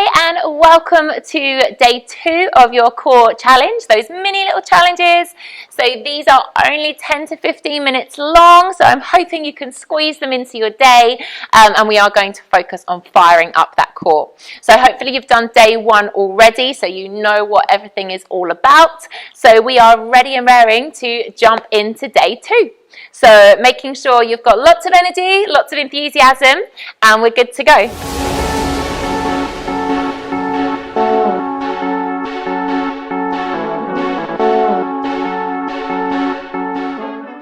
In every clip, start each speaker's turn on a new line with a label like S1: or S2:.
S1: Hi and welcome to day 2 of your core challenge, those mini little challenges. So these are only 10 to 15 minutes long, so I'm hoping you can squeeze them into your day, and we are going to focus on firing up that core. So hopefully you've done day 1 already, so you know what everything is all about. So we are ready and raring to jump into day 2. So making sure you've got lots of energy, lots of enthusiasm, and we're good to go.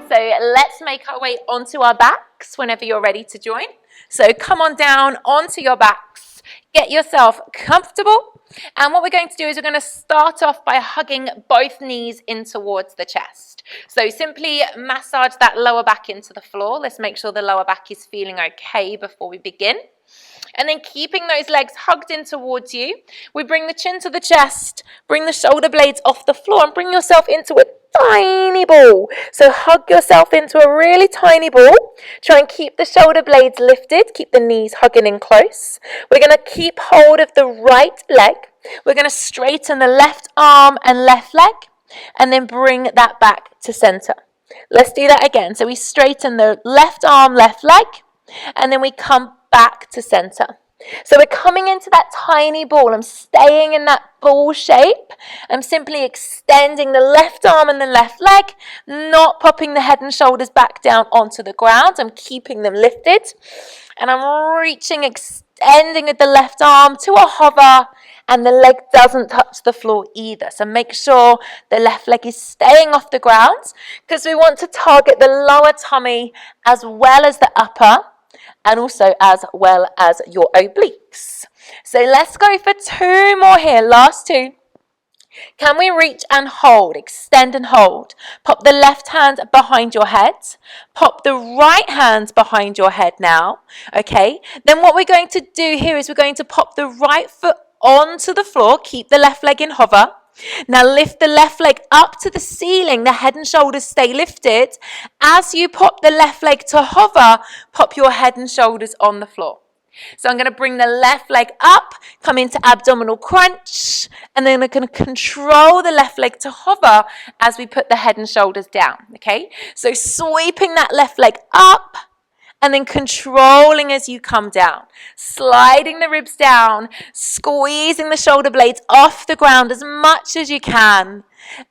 S1: So let's make our way onto our backs whenever you're ready to join. So come on down onto your backs, get yourself comfortable. And what we're going to do is we're going to start off by hugging both knees in towards the chest. So simply massage that lower back into the floor. Let's make sure the lower back is feeling okay before we begin. And then keeping those legs hugged in towards you, we bring the chin to the chest, bring the shoulder blades off the floor and bring yourself into a tiny ball. So hug yourself into a really tiny ball. Try and keep the shoulder blades lifted, keep the knees hugging in close. We're going to keep hold of the right leg. We're going to straighten the left arm and left leg and then bring that back to center. Let's do that again. So we straighten the left arm, left leg, and then we come back to center. So we're coming into that tiny ball. I'm staying in that ball shape. I'm simply extending the left arm and the left leg, not popping the head and shoulders back down onto the ground. I'm keeping them lifted. And I'm reaching, extending with the left arm to a hover, and the leg doesn't touch the floor either. So make sure the left leg is staying off the ground because we want to target the lower tummy as well as the upper, and also as well as your obliques. So let's go for 2 more here, last 2. Can we reach and hold, extend and hold? Pop the left hand behind your head. Pop the right hand behind your head now, okay? Then what we're going to do here is we're going to pop the right foot onto the floor, keep the left leg in hover. Now lift the left leg up to the ceiling, the head and shoulders stay lifted. As you pop the left leg to hover, pop your head and shoulders on the floor. So I'm going to bring the left leg up, come into abdominal crunch, and then I'm going to control the left leg to hover as we put the head and shoulders down, okay? So sweeping that left leg up, and then controlling as you come down, sliding the ribs down, squeezing the shoulder blades off the ground as much as you can.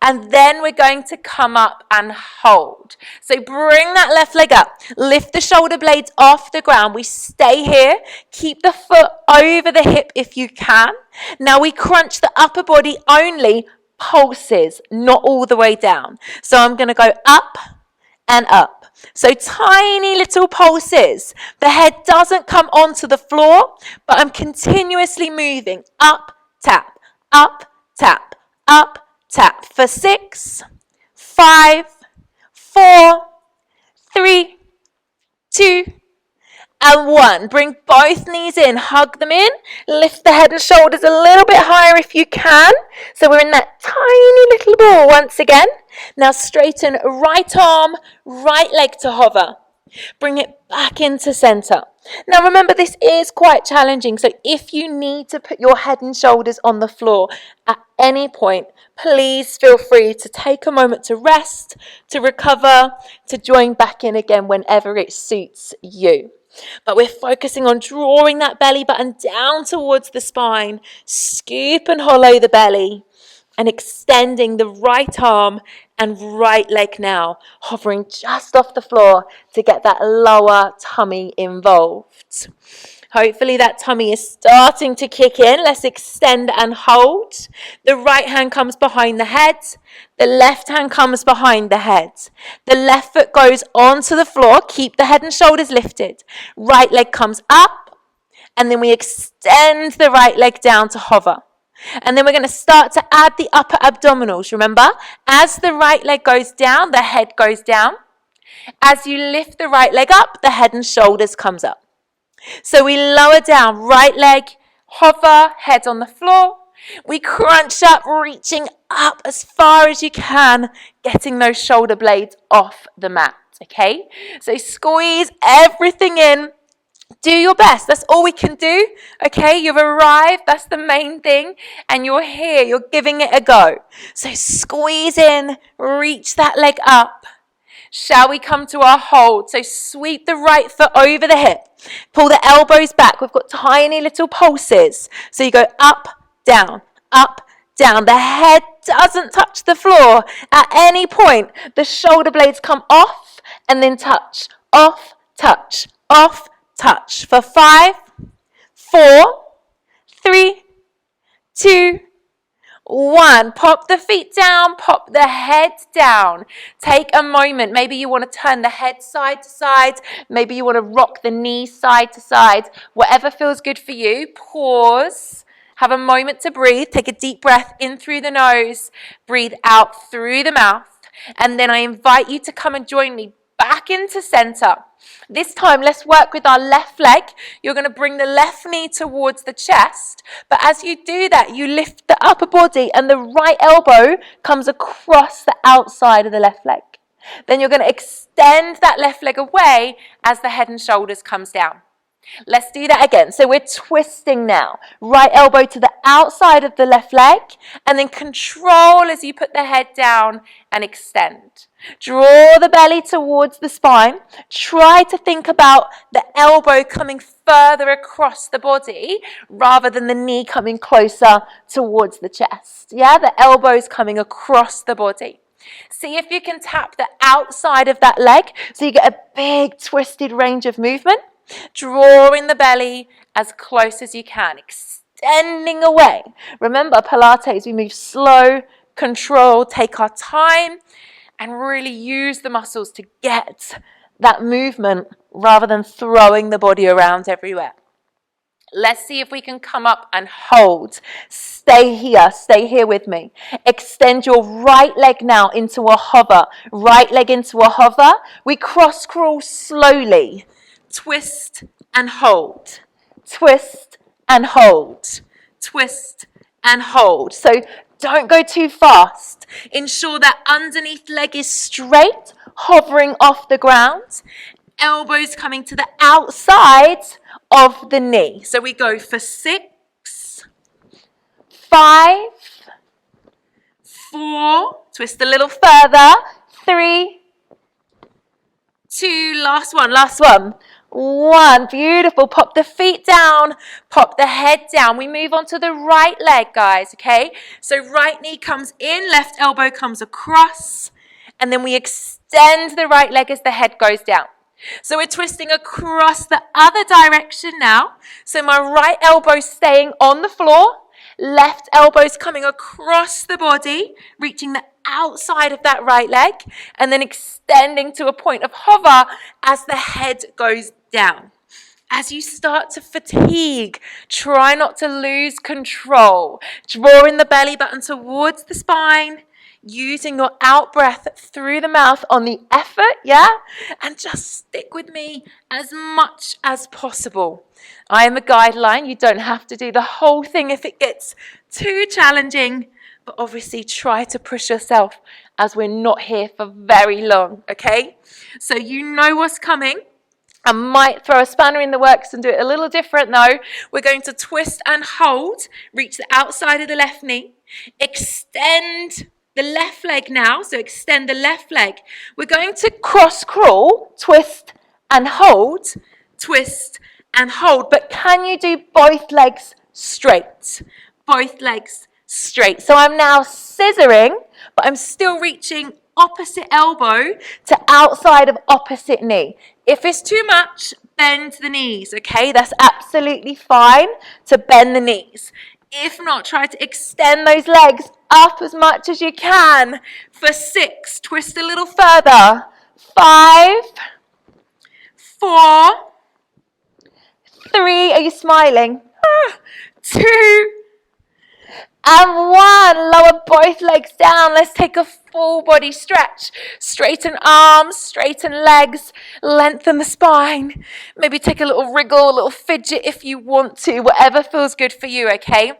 S1: And then we're going to come up and hold. So bring that left leg up, lift the shoulder blades off the ground. We stay here, keep the foot over the hip if you can. Now we crunch the upper body only, pulses, not all the way down. So I'm going to go up and up. So tiny little pulses. The head doesn't come onto the floor, but I'm continuously moving. Up, tap, up, tap, up, tap. For 6, 5, 4, 3, 2, and 1. Bring both knees in, hug them in, lift the head and shoulders a little bit higher if you can. So we're in that tiny little ball once again. Now straighten right arm, right leg to hover. Bring it back into center. Now remember, this is quite challenging, so if you need to put your head and shoulders on the floor at any point, please feel free to take a moment to rest, to recover, to join back in again whenever it suits you. But we're focusing on drawing that belly button down towards the spine, scoop and hollow the belly, and extending the right arm and right leg now, hovering just off the floor to get that lower tummy involved. Hopefully that tummy is starting to kick in. Let's extend and hold. The right hand comes behind the head. The left hand comes behind the head. The left foot goes onto the floor. Keep the head and shoulders lifted. Right leg comes up. And then we extend the right leg down to hover. And then we're going to start to add the upper abdominals. Remember, as the right leg goes down, the head goes down. As you lift the right leg up, the head and shoulders comes up. So we lower down, right leg, hover, head on the floor. We crunch up, reaching up as far as you can, getting those shoulder blades off the mat, okay? So squeeze everything in. Do your best. That's all we can do. Okay, you've arrived. That's the main thing. And you're here. You're giving it a go. So squeeze in, reach that leg up. Shall we come to our hold? So sweep the right foot over the hip. Pull the elbows back. We've got tiny little pulses. So you go up, down, up, down. The head doesn't touch the floor at any point. The shoulder blades come off and then touch, off, touch, off, touch. For 5, 4, 3, 2, 1. Pop the feet down, pop the head down. Take a moment. Maybe you want to turn the head side to side. Maybe you want to rock the knees side to side. Whatever feels good for you. Pause. Have a moment to breathe. Take a deep breath in through the nose. Breathe out through the mouth. And then I invite you to come and join me back into center. This time, let's work with our left leg. You're going to bring the left knee towards the chest. But as you do that, you lift the upper body and the right elbow comes across the outside of the left leg. Then you're going to extend that left leg away as the head and shoulders comes down. Let's do that again. So we're twisting now. Right elbow to the outside of the left leg, and then control as you put the head down and extend. Draw the belly towards the spine. Try to think about the elbow coming further across the body rather than the knee coming closer towards the chest. Yeah, the elbow's coming across the body. See if you can tap the outside of that leg so you get a big twisted range of movement. Drawing the belly as close as you can, extending away. Remember, Pilates, we move slow, control, take our time, and really use the muscles to get that movement rather than throwing the body around everywhere. Let's see if we can come up and hold. Stay here with me. Extend your right leg now into a hover. Right leg into a hover. We cross crawl slowly. Twist and hold. Twist and hold. Twist and hold. So don't go too fast. Ensure that underneath leg is straight, hovering off the ground. Elbows coming to the outside of the knee. So we go for 6, 5, 4, twist a little further, 3, 2, last one. 1, beautiful. Pop the feet down, pop the head down. We move on to the right leg, guys, okay? So right knee comes in, left elbow comes across, and then we extend the right leg as the head goes down. So we're twisting across the other direction now. So my right elbow staying on the floor, left elbow's coming across the body, reaching the outside of that right leg, and then extending to a point of hover as the head goes down. As you start to fatigue, try not to lose control. Drawing the belly button towards the spine, using your out breath through the mouth on the effort, yeah? And just stick with me as much as possible. I am a guideline. You don't have to do the whole thing if it gets too challenging, but obviously try to push yourself as we're not here for very long, okay? So you know what's coming. I might throw a spanner in the works and do it a little different though. We're going to twist and hold, reach the outside of the left knee, extend the left leg now, so extend the left leg. We're going to cross crawl, twist and hold, twist and hold. But can you do both legs straight? Both legs straight. So I'm now scissoring, but I'm still reaching opposite elbow to outside of opposite knee. If it's too much, bend the knees, okay? That's absolutely fine to bend the knees. If not, try to extend those legs up as much as you can. For 6, twist a little further. 5, 4, 3, are you smiling? 2, and 1. Lower both legs down. Let's take a full body stretch. Straighten arms, straighten legs, lengthen the spine. Maybe take a little wriggle, a little fidget if you want to, whatever feels good for you, okay?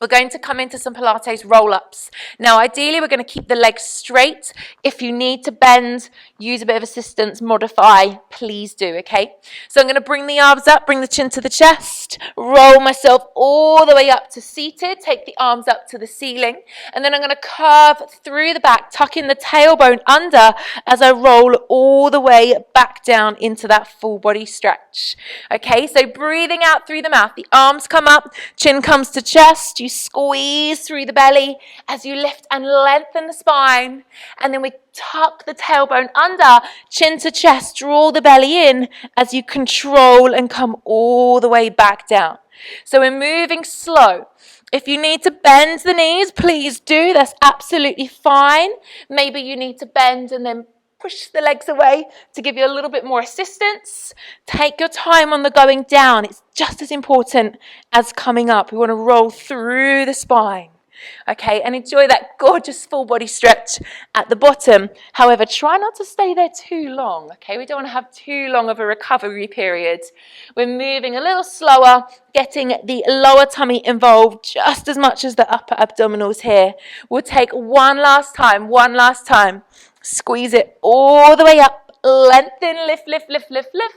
S1: we're going to come into some Pilates roll-ups. Now, ideally, we're going to keep the legs straight. If you need to bend, use a bit of assistance, modify, please do, okay? So I'm going to bring the arms up, bring the chin to the chest, roll myself all the way up to seated, take the arms up to the ceiling, and then I'm going to curve through the back, tuck in the tailbone under as I roll all the way back down into that full body stretch. Okay, so breathing out through the mouth, the arms come up, chin comes to chest, you squeeze through the belly as you lift and lengthen the spine, and then we tuck the tailbone under, chin to chest, draw the belly in as you control and come all the way back down. So we're moving slow. If you need to bend the knees, please do. That's absolutely fine. Maybe you need to bend and then push the legs away to give you a little bit more assistance. Take your time on the going down. It's just as important as coming up. We want to roll through the spine. Okay, and enjoy that gorgeous full body stretch at the bottom. However, try not to stay there too long, okay? We don't want to have too long of a recovery period. We're moving a little slower, getting the lower tummy involved just as much as the upper abdominals here. We'll take one last time. Squeeze it all the way up, lengthen, lift, lift, lift, lift, lift.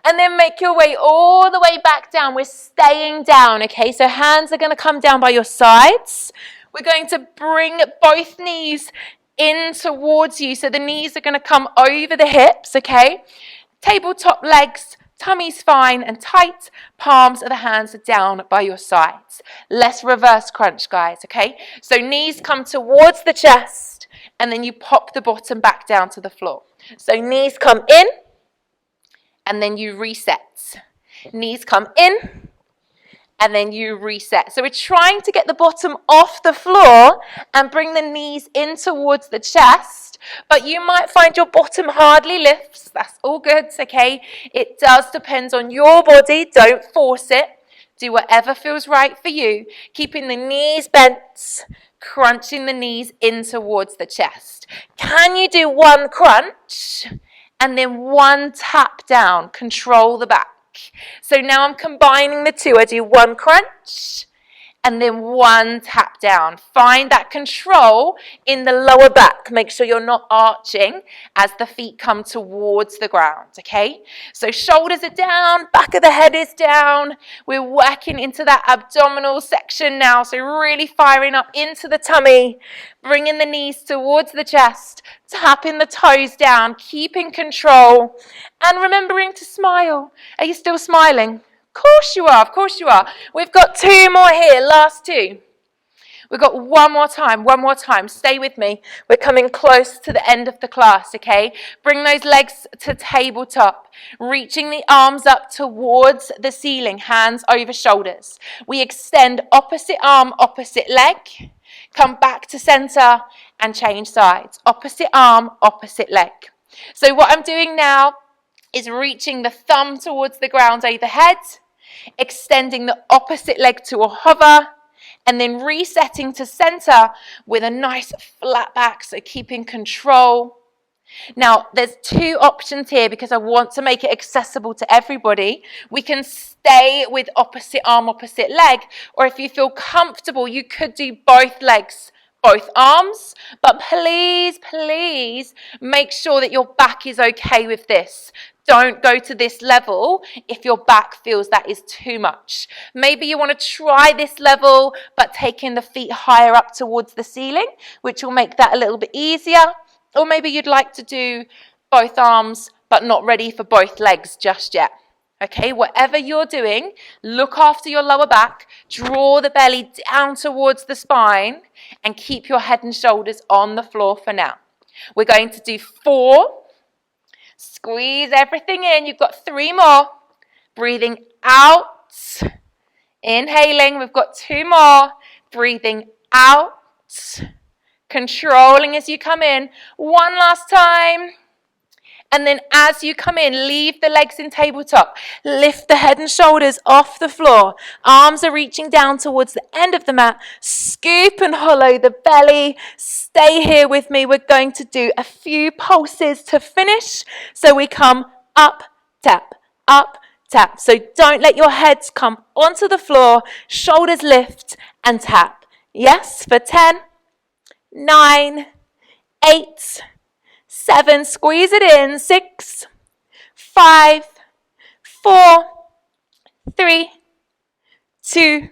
S1: And then make your way all the way back down. We're staying down, okay? So hands are going to come down by your sides. We're going to bring both knees in towards you. So the knees are going to come over the hips, okay? Tabletop legs, tummy's fine and tight. Palms of the hands are down by your sides. Less reverse crunch, guys, okay? So knees come towards the chest and then you pop the bottom back down to the floor. So knees come in. And then you reset. Knees come in, and then you reset. So we're trying to get the bottom off the floor and bring the knees in towards the chest, but you might find your bottom hardly lifts. That's all good, okay? It does depend on your body. Don't force it. Do whatever feels right for you. Keeping the knees bent, crunching the knees in towards the chest. Can you do one crunch? And then one tap down, control the back. So now I'm combining the two. I do one crunch and then one tap down. Find that control in the lower back. Make sure you're not arching as the feet come towards the ground, okay? So shoulders are down, back of the head is down. We're working into that abdominal section now. So really firing up into the tummy, bringing the knees towards the chest, tapping the toes down, keeping control, and remembering to smile. Are you still smiling? Of course you are. We've got two more here, last two. We've got one more time. Stay with me. We're coming close to the end of the class, okay? Bring those legs to tabletop, reaching the arms up towards the ceiling, hands over shoulders. We extend opposite arm, opposite leg, come back to center and change sides. Opposite arm, opposite leg. So what I'm doing now is reaching the thumb towards the ground overhead, extending the opposite leg to a hover, and then resetting to center with a nice flat back, so keeping control. Now, there's two options here because I want to make it accessible to everybody. We can stay with opposite arm, opposite leg, or if you feel comfortable, you could do both legs, both arms, but please make sure that your back is okay with this. Don't go to this level if your back feels that is too much. Maybe you want to try this level, but taking the feet higher up towards the ceiling, which will make that a little bit easier. Or maybe you'd like to do both arms, but not ready for both legs just yet. Okay, whatever you're doing, look after your lower back, draw the belly down towards the spine, and keep your head and shoulders on the floor for now. We're going to do 4. Squeeze everything in. You've got 3 more. Breathing out. Inhaling. We've got 2 more. Breathing out. Controlling as you come in. One last time. And then as you come in, leave the legs in tabletop. Lift the head and shoulders off the floor. Arms are reaching down towards the end of the mat. Scoop and hollow the belly. Stay here with me. We're going to do a few pulses to finish. So we come up, tap, tap. So don't let your head come onto the floor, shoulders lift and tap. Yes, for 10, 9, 8, 7, squeeze it in, 6, 5, 4, 3, 2,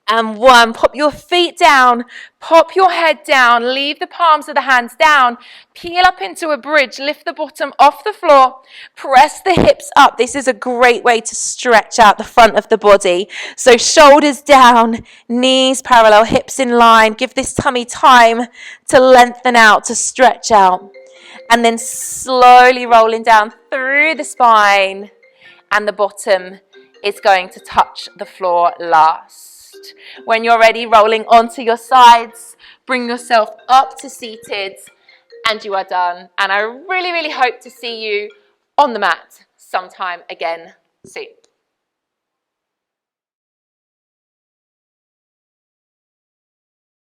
S1: and 1. Pop your feet down, pop your head down, leave the palms of the hands down, peel up into a bridge, lift the bottom off the floor, press the hips up. This is a great way to stretch out the front of the body. So shoulders down, knees parallel, hips in line. Give this tummy time to lengthen out, to stretch out. And then slowly rolling down through the spine, and the bottom is going to touch the floor last. When you're ready, rolling onto your sides, bring yourself up to seated, and you are done. And I really, really hope to see you on the mat sometime again soon.